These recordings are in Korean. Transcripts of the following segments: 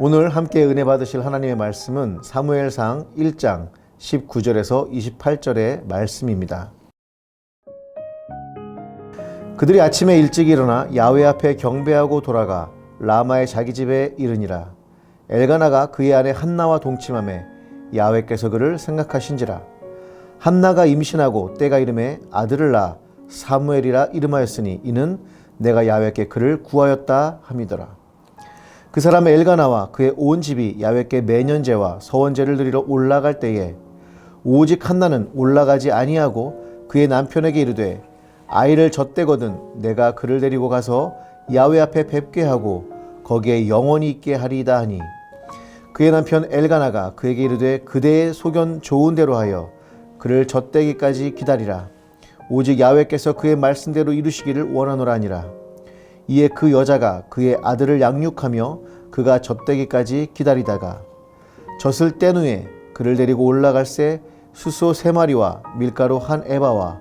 오늘 함께 은혜 받으실 하나님의 말씀은 사무엘상 1장 19절에서 28절의 말씀입니다. 그들이 아침에 일찍 일어나 야훼 앞에 경배하고 돌아가 라마의 자기 집에 이르니라. 엘가나가 그의 아내 한나와 동침하매 야훼께서 그를 생각하신지라. 한나가 임신하고 때가 이름에 아들을 낳아 사무엘이라 이름하였으니 이는 내가 야훼께 그를 구하였다 함이더라. 그 사람 엘가나와 그의 온 집이 야훼께 매년제와 서원제를 드리러 올라갈 때에 오직 한나는 올라가지 아니하고 그의 남편에게 이르되 아이를 젖대거든 내가 그를 데리고 가서 야훼 앞에 뵙게 하고 거기에 영원히 있게 하리이다 하니 그의 남편 엘가나가 그에게 이르되 그대의 소견 좋은 대로 하여 그를 젖대기까지 기다리라. 오직 야훼께서 그의 말씀대로 이루시기를 원하노라 하니라. 이에 그 여자가 그의 아들을 양육하며 그가 젖대기까지 기다리다가 젖을 뗀 후에 그를 데리고 올라갈새 숫소 3마리와 밀가루 1에바와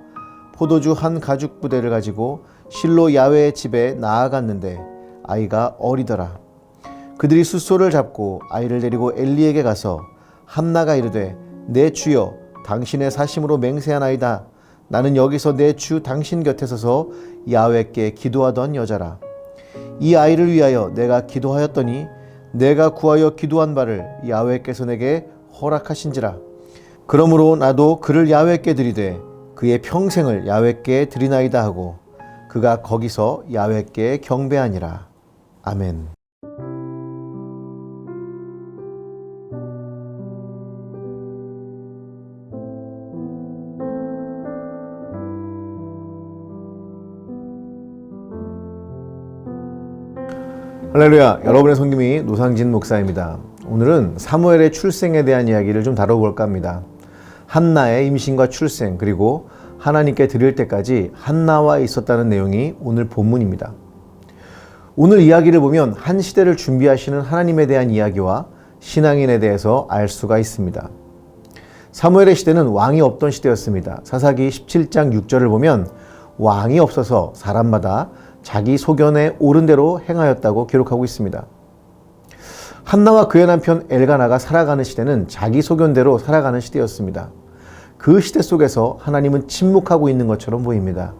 포도주 1가죽부대를 가지고 실로 야훼의 집에 나아갔는데 아이가 어리더라. 그들이 숫소를 잡고 아이를 데리고 엘리에게 가서 한나가 이르되 내 주여 당신의 사심으로 맹세하나이다. 나는 여기서 내 주 당신 곁에 서서 야훼께 기도하던 여자라. 이 아이를 위하여 내가 기도하였더니 내가 구하여 기도한 바를 야훼께서 내게 허락하신지라. 그러므로 나도 그를 야훼께 드리되 그의 평생을 야훼께 드리나이다 하고 그가 거기서 야훼께 경배하니라. 아멘. 할렐루야, 여러분의 성김이 노상진 목사입니다. 오늘은 사무엘의 출생에 대한 이야기를 좀 다뤄볼까 합니다. 한나의 임신과 출생 그리고 하나님께 드릴 때까지 한나와 있었다는 내용이 오늘 본문입니다. 오늘 이야기를 보면 한 시대를 준비하시는 하나님에 대한 이야기와 신앙인에 대해서 알 수가 있습니다. 사무엘의 시대는 왕이 없던 시대였습니다. 사사기 17장 6절을 보면 왕이 없어서 사람마다 자기 소견에 옳은 대로 행하였다고 기록하고 있습니다. 한나와 그의 남편 엘가나가 살아가는 시대는 자기 소견대로 살아가는 시대였습니다. 그 시대 속에서 하나님은 침묵하고 있는 것처럼 보입니다.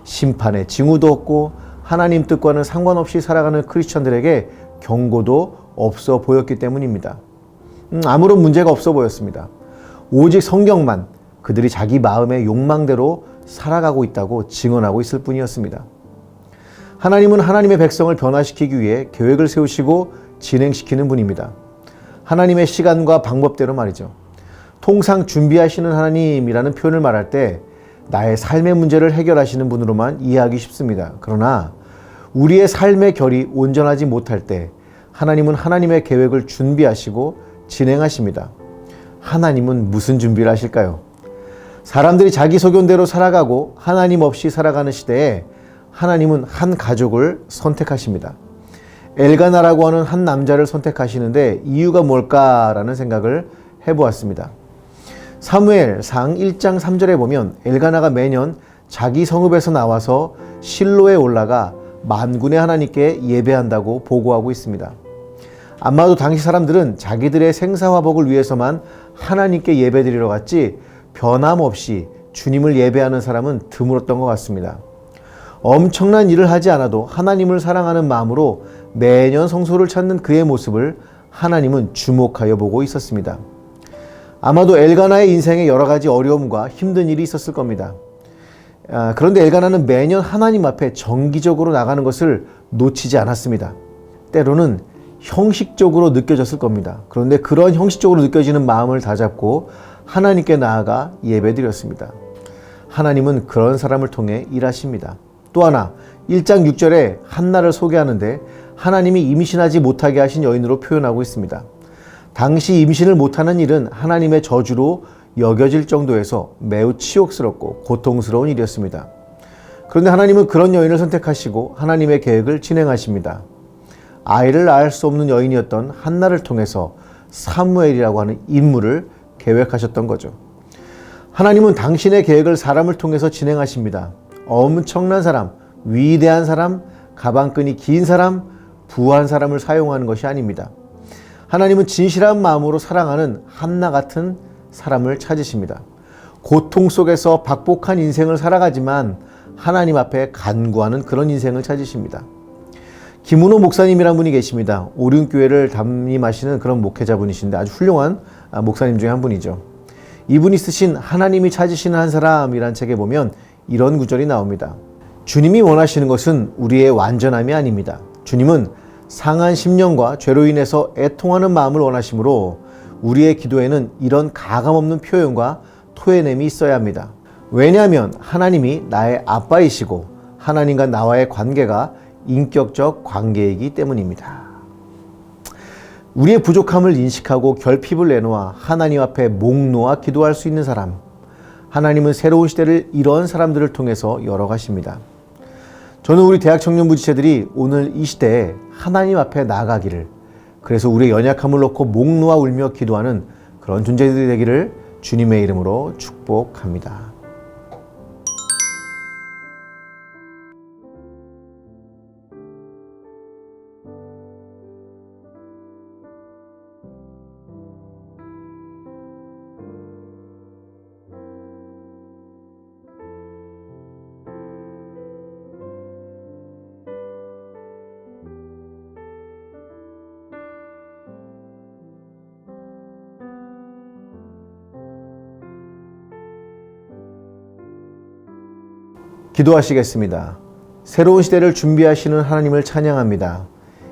심판의 징후도 없고 하나님 뜻과는 상관없이 살아가는 크리스천들에게 경고도 없어 보였기 때문입니다. 아무런 문제가 없어 보였습니다. 오직 성경만 그들이 자기 마음의 욕망대로 살아가고 있다고 증언하고 있을 뿐이었습니다. 하나님은 하나님의 백성을 변화시키기 위해 계획을 세우시고 진행시키는 분입니다. 하나님의 시간과 방법대로 말이죠. 통상 준비하시는 하나님이라는 표현을 말할 때 나의 삶의 문제를 해결하시는 분으로만 이해하기 쉽습니다. 그러나 우리의 삶의 결이 온전하지 못할 때 하나님은 하나님의 계획을 준비하시고 진행하십니다. 하나님은 무슨 준비를 하실까요? 사람들이 자기 소견대로 살아가고 하나님 없이 살아가는 시대에 하나님은 한 가족을 선택하십니다. 엘가나라고 하는 한 남자를 선택하시는데 이유가 뭘까라는 생각을 해보았습니다. 사무엘상 1장 3절에 보면 엘가나가 매년 자기 성읍에서 나와서 실로에 올라가 만군의 하나님께 예배한다고 보고하고 있습니다. 아마도 당시 사람들은 자기들의 생사화복을 위해서만 하나님께 예배드리러 갔지 변함없이 주님을 예배하는 사람은 드물었던 것 같습니다. 엄청난 일을 하지 않아도 하나님을 사랑하는 마음으로 매년 성소를 찾는 그의 모습을 하나님은 주목하여 보고 있었습니다. 아마도 엘가나의 인생에 여러 가지 어려움과 힘든 일이 있었을 겁니다. 그런데 엘가나는 매년 하나님 앞에 정기적으로 나가는 것을 놓치지 않았습니다. 때로는 형식적으로 느껴졌을 겁니다. 그런데 그런 형식적으로 느껴지는 마음을 다잡고 하나님께 나아가 예배드렸습니다. 하나님은 그런 사람을 통해 일하십니다. 또 하나 1장 6절에 한나를 소개하는데 하나님이 임신하지 못하게 하신 여인으로 표현하고 있습니다. 당시 임신을 못하는 일은 하나님의 저주로 여겨질 정도에서 매우 치욕스럽고 고통스러운 일이었습니다. 그런데 하나님은 그런 여인을 선택하시고 하나님의 계획을 진행하십니다. 아이를 낳을 수 없는 여인이었던 한나를 통해서 사무엘이라고 하는 인물을 계획하셨던 거죠. 하나님은 당신의 계획을 사람을 통해서 진행하십니다. 엄청난 사람, 위대한 사람, 가방끈이 긴 사람, 부한 사람을 사용하는 것이 아닙니다. 하나님은 진실한 마음으로 사랑하는 한나 같은 사람을 찾으십니다. 고통 속에서 박복한 인생을 살아가지만 하나님 앞에 간구하는 그런 인생을 찾으십니다. 김은호 목사님이라는 분이 계십니다. 오륜교회를 담임하시는 그런 목회자분이신데 아주 훌륭한 목사님 중에 한 분이죠. 이분이 쓰신 하나님이 찾으시는 한 사람이란 책에 보면 이런 구절이 나옵니다. 주님이 원하시는 것은 우리의 완전함이 아닙니다. 주님은 상한 심령과 죄로 인해서 애통하는 마음을 원하시므로 우리의 기도에는 이런 가감없는 표현과 토해냄이 있어야 합니다. 왜냐하면 하나님이 나의 아빠이시고 하나님과 나와의 관계가 인격적 관계이기 때문입니다. 우리의 부족함을 인식하고 결핍을 내놓아 하나님 앞에 목 놓아 기도할 수 있는 사람, 하나님은 새로운 시대를 이런 사람들을 통해서 열어가십니다. 저는 우리 대학 청년부 지체들이 오늘 이 시대에 하나님 앞에 나아가기를, 그래서 우리의 연약함을 놓고 목 놓아 울며 기도하는 그런 존재들이 되기를 주님의 이름으로 축복합니다. 기도하시겠습니다. 새로운 시대를 준비하시는 하나님을 찬양합니다.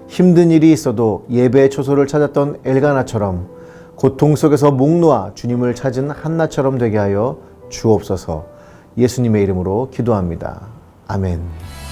힘든 일이 있어도 예배의 초소를 찾았던 엘가나처럼 고통 속에서 목 놓아 주님을 찾은 한나처럼 되게 하여 주옵소서. 예수님의 이름으로 기도합니다. 아멘.